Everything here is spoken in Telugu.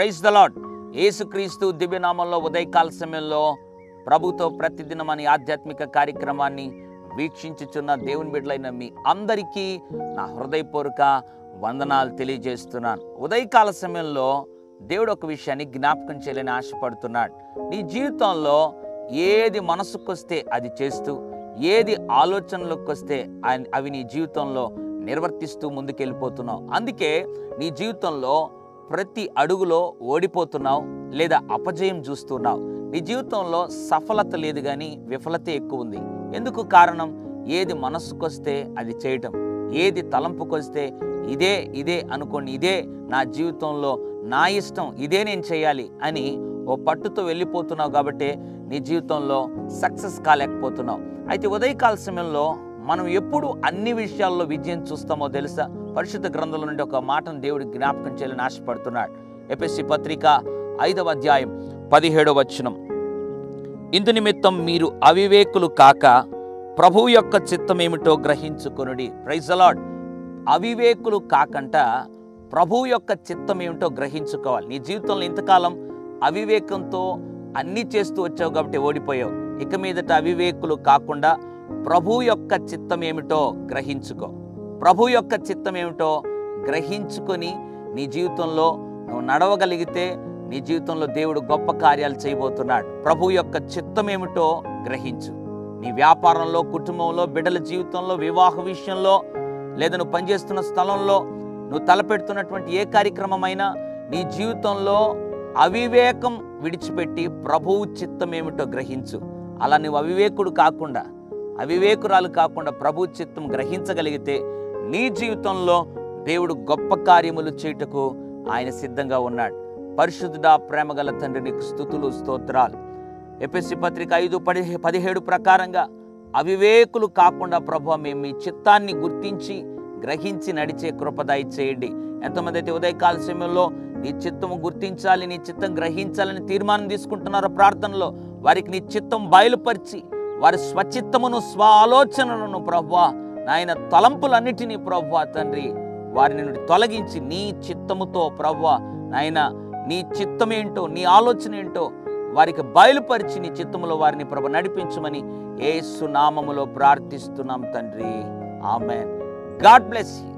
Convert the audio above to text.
Praise the lord. యేసుక్రీస్తు దివ్యనామంలో ఉదయకాల సమయంలో ప్రభుతో ప్రతిదినం అనే ఆధ్యాత్మిక కార్యక్రమాన్ని వీక్షించుచున్న దేవుని బిడ్డలైన మీ అందరికీ నా హృదయపూర్వక వందనాలు తెలియజేస్తున్నాను. ఉదయకాల సమయంలో దేవుడు ఒక విషయాన్ని జ్ఞాపకం చేయాలని ఆశపడుతున్నాడు. నీ జీవితంలో ఏది మనసుకొస్తే అది చేస్తూ, ఏది ఆలోచనలకు వస్తే అవి నీ జీవితంలో నిర్వర్తిస్తూ ముందుకెళ్ళిపోతున్నావు. అందుకే నీ జీవితంలో ప్రతి అడుగులో ఓడిపోతున్నావు లేదా అపజయం చూస్తున్నావు. నీ జీవితంలో సఫలత లేదు కానీ విఫలత ఎక్కువ ఉంది. ఎందుకు కారణం? ఏది మనసుకొస్తే అది చేయటం, ఏది తలంపుకొస్తే ఇదే అనుకోండి, ఇదే నా జీవితంలో నా ఇష్టం, ఇదే నేను చేయాలి అని ఓ పట్టుతో వెళ్ళిపోతున్నావు. కాబట్టి నీ జీవితంలో సక్సెస్ కాలేకపోతున్నావు. అయితే ఉదయకాల సమయంలో మనం ఎప్పుడు అన్ని విషయాల్లో విజయం చూస్తామో తెలుసా? పరిశుద్ధ గ్రంథంలో నుండి ఒక మాటను దేవుడు జ్ఞాపకం చేయాలని ఆశపడుతున్నాడు. ఎఫెసీ పత్రిక 5వ అధ్యాయం 17వ వచనం. ఇందు నిమిత్తం మీరు అవివేకులు కాక ప్రభువు యొక్క చిత్తం ఏమిటో గ్రహించుకొనుడి. Praise the Lord. అవివేకులు కాకంట ప్రభువు యొక్క చిత్తం ఏమిటో గ్రహించుకోవాలి. నీ జీవితంలో ఇంతకాలం అవివేకంతో అన్నీ చేస్తూ వచ్చావు కాబట్టి ఓడిపోయావు. ఇక మీదట అవివేకులు కాకుండా ప్రభు యొక్క చిత్తం ఏమిటో గ్రహించుకో. ప్రభు యొక్క చిత్తం ఏమిటో గ్రహించుకొని నీ జీవితంలో నువ్వు నడవగలిగితే నీ జీవితంలో దేవుడు గొప్ప కార్యాలు చేయబోతున్నాడు. ప్రభు యొక్క చిత్తం ఏమిటో గ్రహించు. నీ వ్యాపారంలో, కుటుంబంలో, బిడ్డల జీవితంలో, వివాహ విషయంలో, లేదా నువ్వు పనిచేస్తున్న స్థలంలో, నువ్వు తలపెడుతున్నటువంటి ఏ కార్యక్రమమైనా నీ జీవితంలో అవివేకం విడిచిపెట్టి ప్రభువు చిత్తం ఏమిటో గ్రహించు. అలా నువ్వు అవివేకురాలు కాకుండా ప్రభు చిత్తం గ్రహించగలిగితే నీ జీవితంలో దేవుడు గొప్ప కార్యములు చేయుటకు ఆయన సిద్ధంగా ఉన్నాడు. పరిశుద్ధుడా, ప్రేమగల తండ్రి, నీకు స్తుతులు, స్తోత్రాలు. ఎఫెసీ పత్రిక 5:17 ప్రకారంగా అవివేకులు కాకుండా ప్రభువా మేము మీ చిత్తాన్ని గుర్తించి గ్రహించి నడిచే కృప దయచేయండి. ఎంతమంది అయితే ఉదయకాల సమయంలో నీ చిత్తము గుర్తించాలి, నీ చిత్తం గ్రహించాలని తీర్మానం తీసుకుంటున్నారో ప్రార్థనలో వారికి నీ చిత్తం బయలుపరిచి వారి స్వచిత్తమును, స్వ ఆలోచనలను ప్రభువా నాయన తలంపులన్నిటినీ ప్రభువా తండ్రి వారిని నుండి తొలగించి నీ చిత్తముతో ప్రభువా నాయన నీ చిత్తమేంటో, నీ ఆలోచన ఏంటో వారికి బయలుపరిచి నీ చిత్తములో వారిని ప్రభు నడిపించమని యేసు నామములో ప్రార్థిస్తున్నాం తండ్రి. ఆమేన్. God bless you.